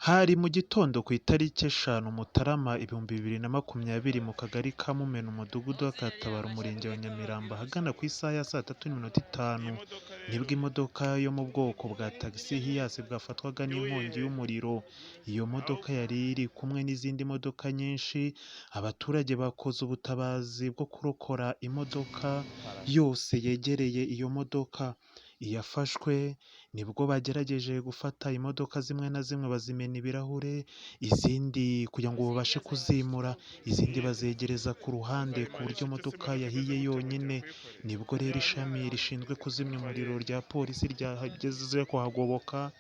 Hari mu gitondo ku itariki 5 Mutarama 2020 mu kagari ka Mumena umudugudu wa Kukatabaro umurenge wa Nyamirambo ahagana ku isaha ya 3:05 nibwo imodoka yo mu bwoko bwa tagisi hiyasi bwafatwaga n'inkongi y'umuriro. Iyo modoka yari iri kumwe n'izindi modoka nyinshi. Abaturage bakoze ubutabazi bwo kurokora imodoka yose yegereye iyo modoka. Iyafashwe nibwo bagerageje gufata imodoka zimwe na zimwe bazimena ibirahure, izindi kugira ngo babashe kuzimura, izindi bazegereza ku ruhande ku buryo imodoka yahiye yonyine. Nibwo rero ishami rishinzwe kuzimya umuriro rya polisi ryahageze kuhagoboka,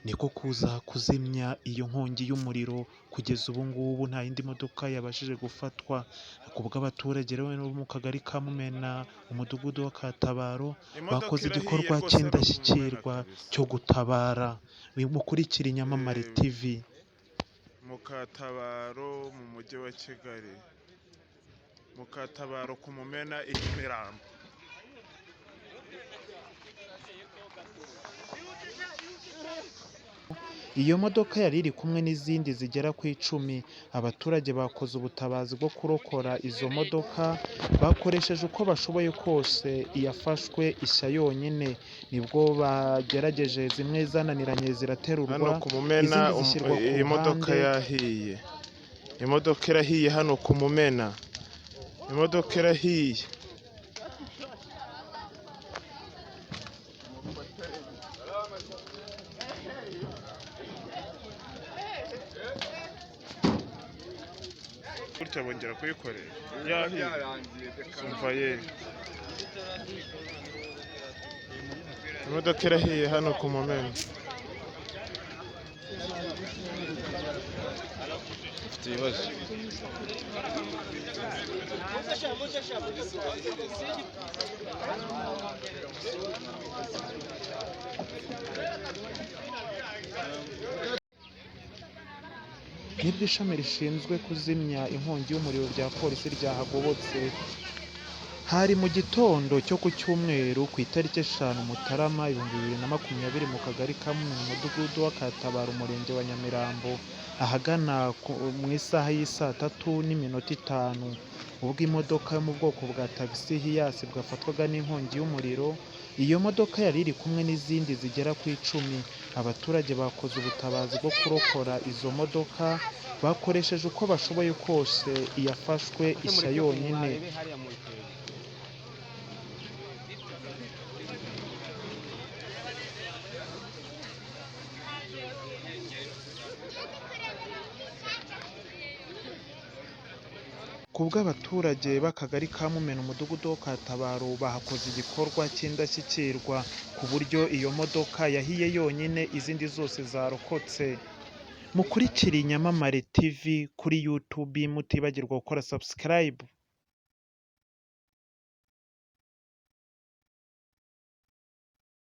niko kuza kuzimya iyo nkongi y'umuriro. Kugeza ubu ngubu nta yindi modoka yabashije gufatwa. Ku bw'abaturage rero bo mu kagari ka Mumena umudugudu wa Kukatabaro bakoze igikorwa cy'indashyikirwa cyo gutabara. Mukurikire Inyamamare TV. Mukatabaro mu mujyi wa Kigali, Mukatabaro kumumena Nyamirambo. Iyo modoka yari iri kumwe n'izindi zigera ku 10. Abaturage bakoze ubutabazi bwo kurokora izo modoka bakoresheje uko bashoboye kose. Iyafashwe ishya yonyine nibwo bagerageje, zimwe zananiranye ziraterurwa, Hano kumumena iyi modoka yahiye. Imodoka irahiye hano kumumena. Imodoka irahiye. Gutya bongera kuyikorera yahiye. Umva ye, imodoka irahiye hano kumumena. Ufite ibibazo? Nibwo ishami rishinzwe kuzimya inkongi y'umuriro rya polisi ryahagobotse. Hari mu gitondo cyo ku cyumweru ku itariki 5 Mutarama 2020 mu kagari ka Mumena umudugudu wa Kukatabaro umurenge wa Nyamirambo ahagana mu isaha y'i 3:05 ubwo imodoka yo mu bwoko bwa tagisi hiyasi bwafatwaga n'inkongi y'umuriro. Iyo modoka yari iri kumwe n'izindi zigera ku 10. Abaturage bakoze ubutabazi bwo kurokora izo modoka bakoresheje uko bashoboye kose. Iyafashwe ishya yonyine. Ku bw'abaturage b'akagari ka Mumena umudugudu wa Kukatabaro bahakoze igikorwa cy'indashyikirwa ku buryo iyo modoka yahiye yonyine, izindi zose zarokotse. Mukurikire Inyamamare TV kuri YouTube mutibagirwa gukora subscribe.